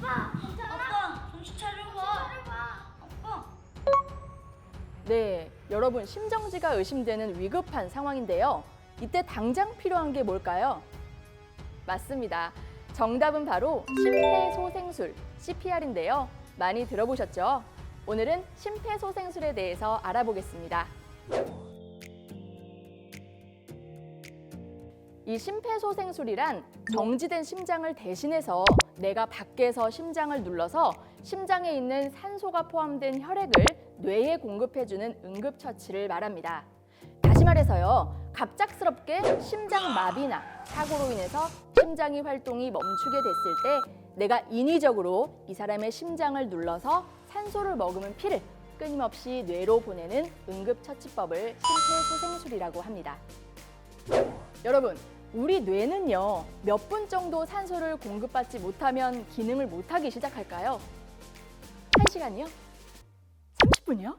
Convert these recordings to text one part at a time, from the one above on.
아빠, 아빠, 정신 차려봐. 아빠. 네, 여러분 심정지가 의심되는 위급한 상황인데요. 이때 당장 필요한 게 뭘까요? 맞습니다. 정답은 바로 심폐소생술, CPR인데요. 많이 들어보셨죠? 오늘은 심폐소생술에 대해서 알아보겠습니다. 이 심폐소생술이란 정지된 심장을 대신해서 내가 밖에서 심장을 눌러서 심장에 있는 산소가 포함된 혈액을 뇌에 공급해주는 응급처치를 말합니다. 다시 말해서요, 갑작스럽게 심장마비나 사고로 인해서 심장이 활동이 멈추게 됐을 때 내가 인위적으로 이 사람의 심장을 눌러서 산소를 머금은 피를 끊임없이 뇌로 보내는 응급처치법을 심폐소생술이라고 합니다. 여러분, 우리 뇌는요, 몇 분 정도 산소를 공급받지 못하면 기능을 못하기 시작할까요? 1시간이요? 30분이요?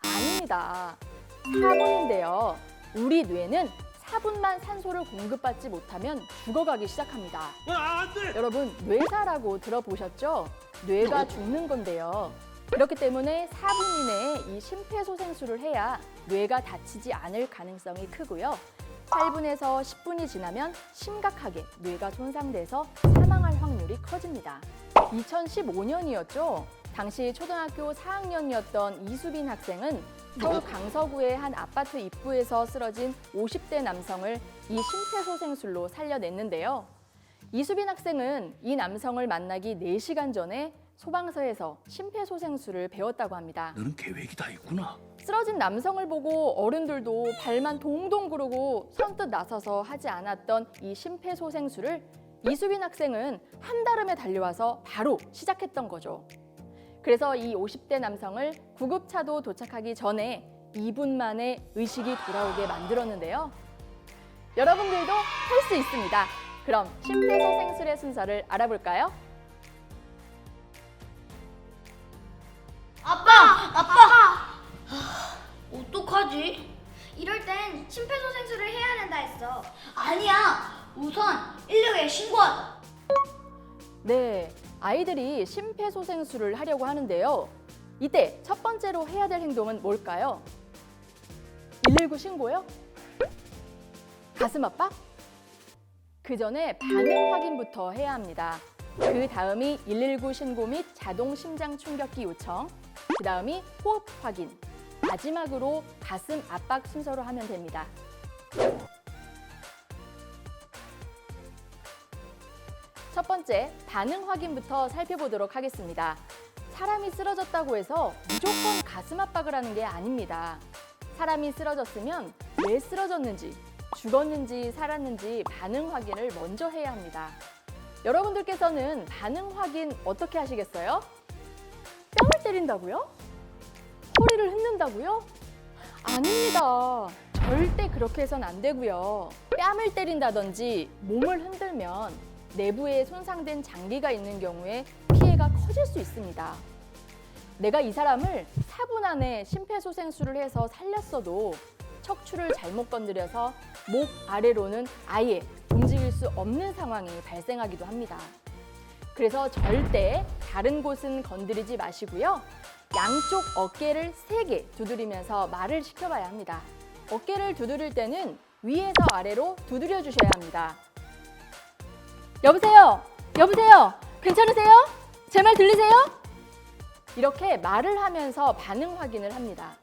아닙니다. 4분인데요. 우리 뇌는 4분만 산소를 공급받지 못하면 죽어가기 시작합니다. 안 돼! 여러분, 뇌사라고 들어보셨죠? 뇌가 죽는 건데요. 그렇기 때문에 4분 이내에 이 심폐소생술을 해야 뇌가 다치지 않을 가능성이 크고요. 8분에서 10분이 지나면 심각하게 뇌가 손상돼서 사망할 확률이 커집니다. 2015년이었죠. 당시 초등학교 4학년이었던 이수빈 학생은 서울 강서구의 한 아파트 입구에서 쓰러진 50대 남성을 이 심폐소생술로 살려냈는데요. 이수빈 학생은 이 남성을 만나기 4시간 전에 소방서에서 심폐소생술을 배웠다고 합니다. 너는 계획이 다 있구나. 쓰러진 남성을 보고 어른들도 발만 동동 구르고 선뜻 나서서 하지 않았던 이 심폐소생술을 이수빈 학생은 한달음에 달려와서 바로 시작했던 거죠. 그래서 이 50대 남성을 구급차도 도착하기 전에 2분 만에 의식이 돌아오게 만들었는데요. 여러분들도 할 수 있습니다. 그럼 심폐소생술의 순서를 알아볼까요? 아빠! 어떡하지? 이럴 땐 심폐소생술을 해야 된다 했어. 아니야! 우선 119에 신고하자. 네, 아이들이 심폐소생술을 하려고 하는데요. 이때 첫 번째로 해야 될 행동은 뭘까요? 119 신고요? 가슴 압박? 그 전에 반응 확인부터 해야 합니다. 그 다음이 119 신고 및 자동 심장 충격기 요청, 그 다음이 호흡 확인, 마지막으로 가슴 압박 순서로 하면 됩니다. 첫 번째, 반응 확인부터 살펴보도록 하겠습니다. 사람이 쓰러졌다고 해서 무조건 가슴 압박을 하는 게 아닙니다. 사람이 쓰러졌으면 왜 쓰러졌는지, 죽었는지 살았는지 반응 확인을 먼저 해야 합니다. 여러분들께서는 반응 확인 어떻게 하시겠어요? 뺨을 때린다고요? 허리를 흔든다고요? 아닙니다. 절대 그렇게 해선 안 되고요. 뺨을 때린다든지 몸을 흔들면 내부에 손상된 장기가 있는 경우에 피해가 커질 수 있습니다. 내가 이 사람을 4분 안에 심폐소생술을 해서 살렸어도 척추를 잘못 건드려서 목 아래로는 아예 움직일 수 없는 상황이 발생하기도 합니다. 그래서 절대 다른 곳은 건드리지 마시고요. 양쪽 어깨를 3개 두드리면서 말을 시켜봐야 합니다. 어깨를 두드릴 때는 위에서 아래로 두드려 주셔야 합니다. 여보세요? 여보세요? 괜찮으세요? 제 말 들리세요? 이렇게 말을 하면서 반응 확인을 합니다.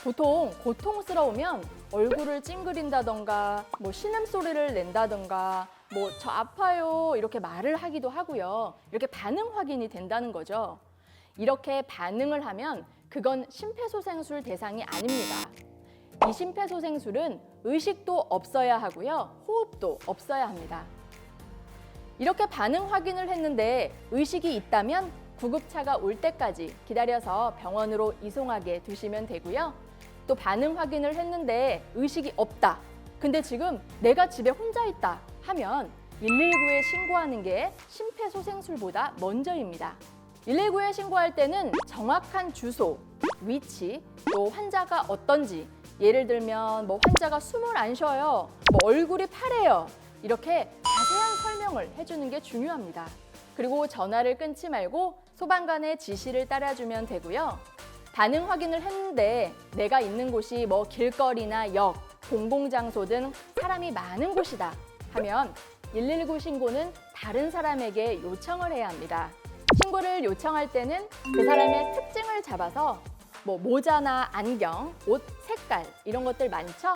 보통 고통스러우면 얼굴을 찡그린다던가 신음소리를 낸다던가 저 아파요 이렇게 말을 하기도 하고요. 이렇게 반응 확인이 된다는 거죠. 이렇게 반응을 하면 그건 심폐소생술 대상이 아닙니다. 이 심폐소생술은 의식도 없어야 하고요. 호흡도 없어야 합니다. 이렇게 반응 확인을 했는데 의식이 있다면 구급차가 올 때까지 기다려서 병원으로 이송하게 두시면 되고요. 또 반응 확인을 했는데 의식이 없다. 근데 지금 내가 집에 혼자 있다 하면 119에 신고하는 게 심폐소생술보다 먼저입니다. 119에 신고할 때는 정확한 주소, 위치, 또 환자가 어떤지, 예를 들면 환자가 숨을 안 쉬어요, 얼굴이 파래요, 이렇게 자세한 설명을 해주는 게 중요합니다. 그리고 전화를 끊지 말고 소방관의 지시를 따라주면 되고요. 반응 확인을 했는데 내가 있는 곳이 뭐 길거리나 역, 공공장소 등 사람이 많은 곳이다 하면 119 신고는 다른 사람에게 요청을 해야 합니다. 신고를 요청할 때는 그 사람의 특징을 잡아서 뭐 모자나 안경, 옷 색깔 이런 것들 많죠?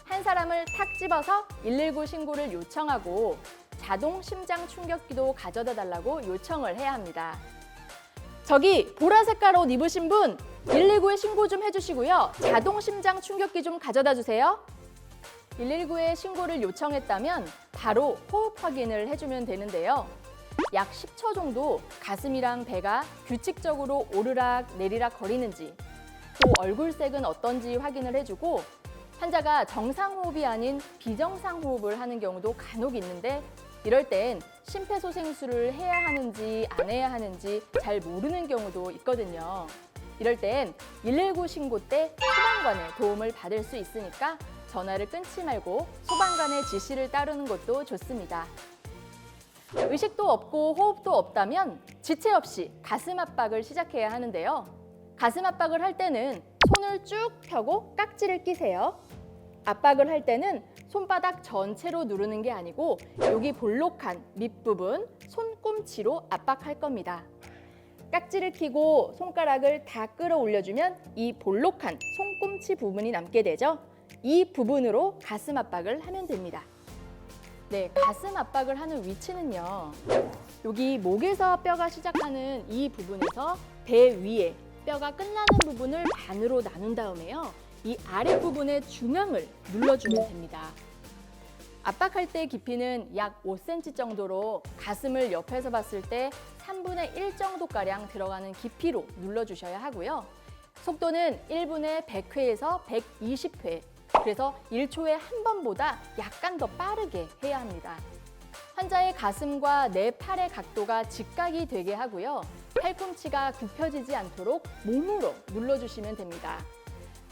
한 사람을 탁 집어서 119 신고를 요청하고 자동 심장 충격기도 가져다 달라고 요청을 해야 합니다. 저기 보라 색깔 옷 입으신 분 119에 신고 좀 해주시고요. 자동 심장 충격기 좀 가져다 주세요. 119에 신고를 요청했다면 바로 호흡 확인을 해주면 되는데요. 약 10초 정도 가슴이랑 배가 규칙적으로 오르락 내리락 거리는지 또 얼굴색은 어떤지 확인을 해주고 환자가 정상 호흡이 아닌 비정상 호흡을 하는 경우도 간혹 있는데 이럴 땐 심폐소생술을 해야 하는지 안 해야 하는지 잘 모르는 경우도 있거든요. 이럴 땐 119 신고 때 소방관의 도움을 받을 수 있으니까 전화를 끊지 말고 소방관의 지시를 따르는 것도 좋습니다. 의식도 없고 호흡도 없다면 지체 없이 가슴 압박을 시작해야 하는데요. 가슴 압박을 할 때는 손을 쭉 펴고 깍지를 끼세요. 압박을 할 때는 손바닥 전체로 누르는 게 아니고 여기 볼록한 밑부분 손꿈치로 압박할 겁니다. 깍지를 끼고 손가락을 다 끌어올려주면 이 볼록한 손꿈치 부분이 남게 되죠. 이 부분으로 가슴 압박을 하면 됩니다. 네, 가슴 압박을 하는 위치는요. 여기 목에서 뼈가 시작하는 이 부분에서 배 위에 뼈가 끝나는 부분을 반으로 나눈 다음에요. 이 아랫부분의 중앙을 눌러주면 됩니다. 압박할 때 깊이는 약 5cm 정도로 가슴을 옆에서 봤을 때 3분의 1 정도가량 들어가는 깊이로 눌러주셔야 하고요. 속도는 1분에 100회에서 120회, 그래서 1초에 한 번보다 약간 더 빠르게 해야 합니다. 환자의 가슴과 내 팔의 각도가 직각이 되게 하고요. 팔꿈치가 굽혀지지 않도록 몸으로 눌러주시면 됩니다.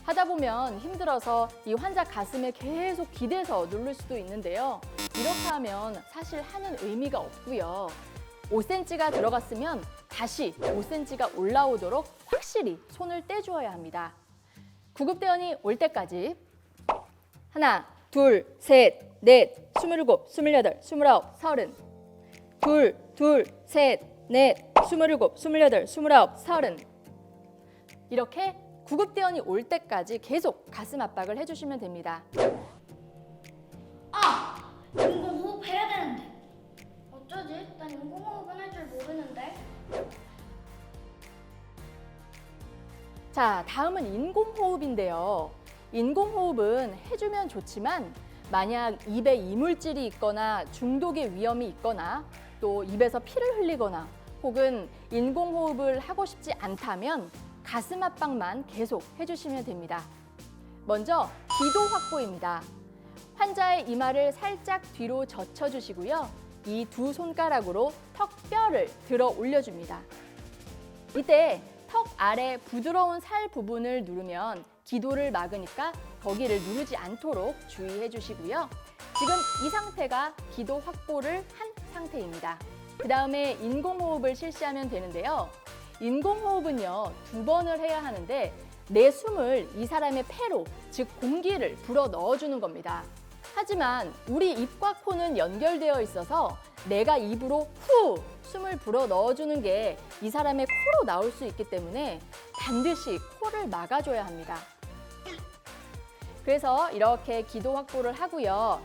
하다 보면 힘들어서 이 환자 가슴에 계속 기대서 누를 수도 있는데요. 이렇게 하면 사실 하는 의미가 없고요. 5cm가 들어갔으면 다시 5cm가 올라오도록 확실히 손을 떼주어야 합니다. 구급대원이 올 때까지 하나, 둘, 셋, 넷, 27, 28, 29, 30 둘, 셋, 넷, 27, 28, 29, 30 이렇게 구급대원이 올 때까지 계속 가슴 압박을 해주시면 됩니다. 인공호흡 해야 되는데. 어쩌지? 난 인공호흡은 할 줄 모르는데. 자, 다음은 인공호흡인데요. 인공호흡은 해주면 좋지만 만약 입에 이물질이 있거나 중독의 위험이 있거나 또 입에서 피를 흘리거나 혹은 인공호흡을 하고 싶지 않다면 가슴 압박만 계속 해주시면 됩니다. 먼저 기도 확보입니다. 환자의 이마를 살짝 뒤로 젖혀주시고요. 이 두 손가락으로 턱뼈를 들어 올려줍니다. 이때 턱 아래 부드러운 살 부분을 누르면 기도를 막으니까 거기를 누르지 않도록 주의해 주시고요. 지금 이 상태가 기도 확보를 한 상태입니다. 그 다음에 인공호흡을 실시하면 되는데요. 인공호흡은요, 2번을 해야 하는데 내 숨을 이 사람의 폐로, 즉 공기를 불어 넣어주는 겁니다. 하지만 우리 입과 코는 연결되어 있어서 내가 입으로 후 숨을 불어 넣어주는 게 이 사람의 코로 나올 수 있기 때문에 반드시 코를 막아줘야 합니다. 그래서 이렇게 기도 확보를 하고요.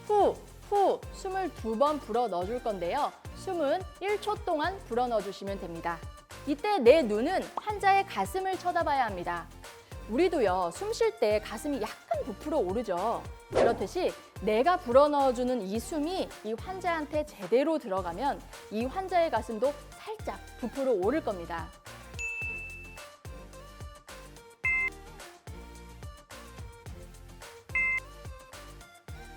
후 숨을 2번 불어 넣어줄 건데요. 숨은 1초 동안 불어 넣어주시면 됩니다. 이때 내 눈은 환자의 가슴을 쳐다봐야 합니다. 우리도요, 숨 쉴 때 가슴이 약간 부풀어 오르죠. 그렇듯이 내가 불어넣어주는 이 숨이 이 환자한테 제대로 들어가면 이 환자의 가슴도 살짝 부풀어 오를 겁니다.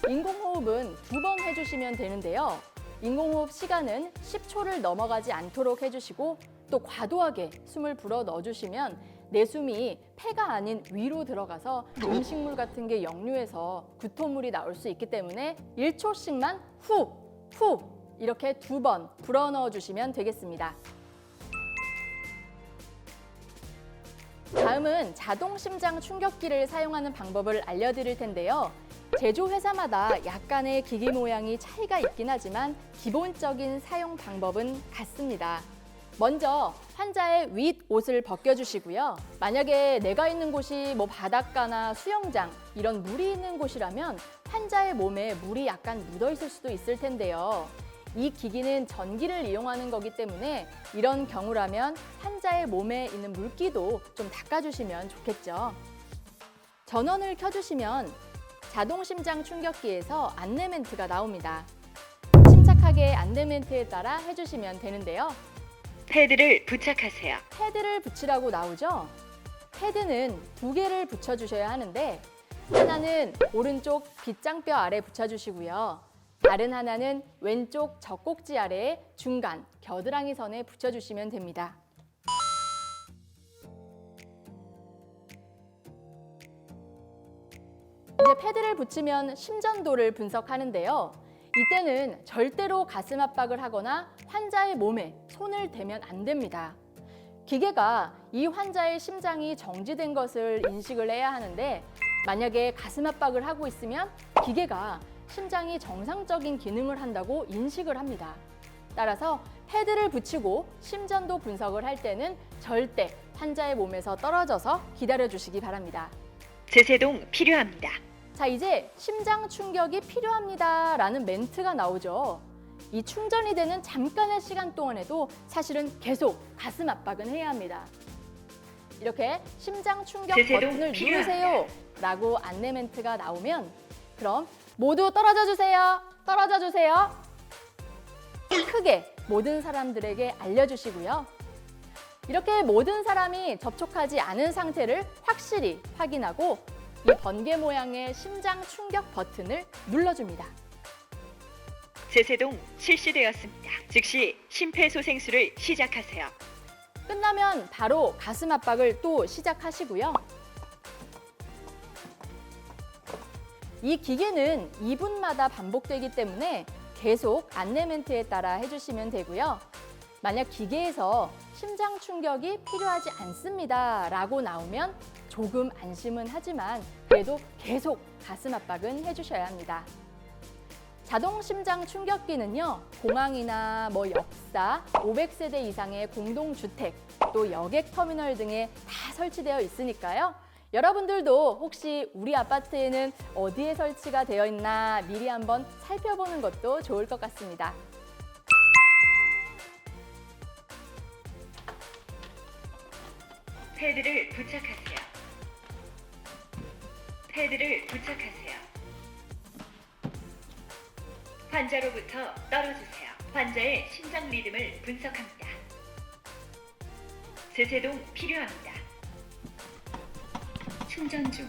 인공호흡은 2번 해주시면 되는데요. 인공호흡 시간은 10초를 넘어가지 않도록 해주시고 또 과도하게 숨을 불어 넣어주시면 내 숨이 폐가 아닌 위로 들어가서 음식물 같은 게 역류해서 구토물이 나올 수 있기 때문에 1초씩만 후 이렇게 2번 불어넣어 주시면 되겠습니다. 다음은 자동 심장 충격기를 사용하는 방법을 알려드릴 텐데요. 제조회사마다 약간의 기기 모양이 차이가 있긴 하지만 기본적인 사용 방법은 같습니다. 먼저 환자의 윗옷을 벗겨주시고요. 만약에 내가 있는 곳이 바닷가나 수영장 이런 물이 있는 곳이라면 환자의 몸에 물이 약간 묻어 있을 수도 있을 텐데요. 이 기기는 전기를 이용하는 거기 때문에 이런 경우라면 환자의 몸에 있는 물기도 좀 닦아주시면 좋겠죠. 전원을 켜주시면 자동 심장 충격기에서 안내 멘트가 나옵니다. 침착하게 안내 멘트에 따라 해주시면 되는데요. 패드를 부착하세요. 패드를 붙이라고 나오죠? 패드는 2개를 붙여주셔야 하는데 하나는 오른쪽 빗장뼈 아래 붙여주시고요. 다른 하나는 왼쪽 젖꼭지 아래 중간 겨드랑이 선에 붙여주시면 됩니다. 이제 패드를 붙이면 심전도를 분석하는데요. 이때는 절대로 가슴 압박을 하거나 환자의 몸에 손을 대면 안 됩니다. 기계가 이 환자의 심장이 정지된 것을 인식을 해야 하는데 만약에 가슴 압박을 하고 있으면 기계가 심장이 정상적인 기능을 한다고 인식을 합니다. 따라서 패드를 붙이고 심전도 분석을 할 때는 절대 환자의 몸에서 떨어져서 기다려 주시기 바랍니다. 제세동 필요합니다. 자, 이제 심장 충격이 필요합니다 라는 멘트가 나오죠. 이 충전이 되는 잠깐의 시간 동안에도 사실은 계속 가슴 압박은 해야 합니다. 이렇게 심장 충격 버튼을 누르세요 라고 안내 멘트가 나오면 그럼 모두 떨어져 주세요. 떨어져 주세요. 크게 모든 사람들에게 알려주시고요. 이렇게 모든 사람이 접촉하지 않은 상태를 확실히 확인하고 이 번개 모양의 심장 충격 버튼을 눌러줍니다. 제세동 실시되었습니다. 즉시 심폐소생술을 시작하세요. 끝나면 바로 가슴 압박을 또 시작하시고요. 이 기계는 2분마다 반복되기 때문에 계속 안내 멘트에 따라 해주시면 되고요. 만약 기계에서 심장 충격이 필요하지 않습니다 라고 나오면 조금 안심은 하지만 그래도 계속 가슴 압박은 해주셔야 합니다. 자동 심장 충격기는요, 공항이나 역사, 500세대 이상의 공동주택, 또 여객 터미널 등에 다 설치되어 있으니까요. 여러분들도 혹시 우리 아파트에는 어디에 설치가 되어 있나 미리 한번 살펴보는 것도 좋을 것 같습니다. 패드를 부착하세요. 패드를 부착하세요. 환자로부터 떨어주세요. 환자의 심장 리듬을 분석합니다. 제세동 필요합니다. 충전 중.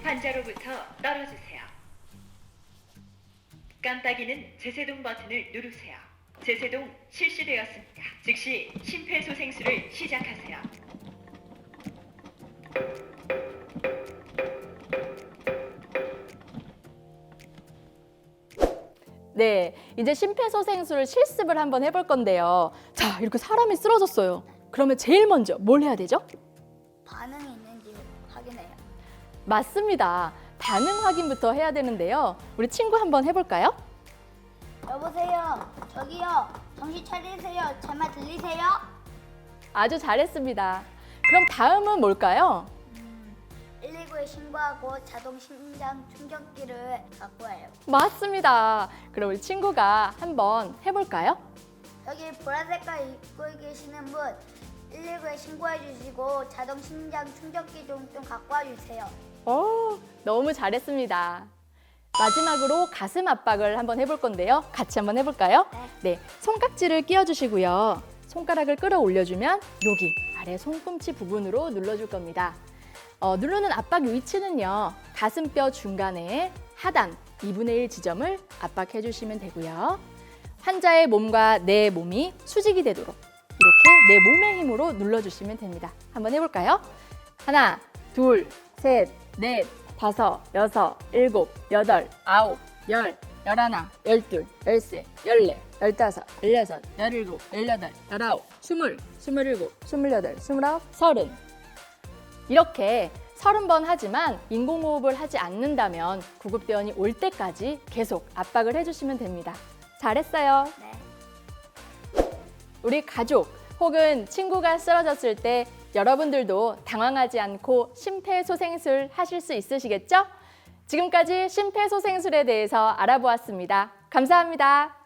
환자로부터 떨어주세요. 깜빡이는 제세동 버튼을 누르세요. 제세동 실시되었습니다. 즉시 심폐소생술을 시작하세요. 네, 이제 심폐소생술 실습을 한번 해볼 건데요. 자, 이렇게 사람이 쓰러졌어요. 그러면 제일 먼저 뭘 해야 되죠? 반응이 있는지 확인해요. 맞습니다. 반응 확인부터 해야 되는데요. 우리 친구 한번 해볼까요? 여보세요. 저기요. 정신 차리세요. 제 말 들리세요? 아주 잘했습니다. 그럼 다음은 뭘까요? 119에 신고하고 자동 심장 충격기를 갖고 와요. 맞습니다. 그럼 우리 친구가 한번 해볼까요? 여기 보라 색깔 입고 계시는 분 119에 신고해 주시고 자동 심장 충격기 좀 갖고 와 주세요. 너무 잘했습니다. 마지막으로 가슴 압박을 한번 해볼 건데요. 같이 한번 해볼까요? 네, 손깍지를 끼워주시고요. 손가락을 끌어올려주면 여기 아래 손꿈치 부분으로 눌러줄 겁니다. 누르는 압박 위치는요. 가슴뼈 중간에 하단 2분의 1 지점을 압박해 주시면 되고요. 환자의 몸과 내 몸이 수직이 되도록 이렇게 내 몸의 힘으로 눌러주시면 됩니다. 한번 해볼까요? 하나, 둘, 셋, 넷, 5, 6, 7, 8, 9, 10, 11, 12, 13, 14, 15, 16, 17, 18, 19, 20, 21, 28, 29, 30. 이렇게 30번 하지만 인공호흡을 하지 않는다면 구급대원이 올 때까지 계속 압박을 해주시면 됩니다. 잘했어요. 네. 우리 가족 혹은 친구가 쓰러졌을 때 여러분들도 당황하지 않고 심폐소생술 하실 수 있으시겠죠? 지금까지 심폐소생술에 대해서 알아보았습니다. 감사합니다.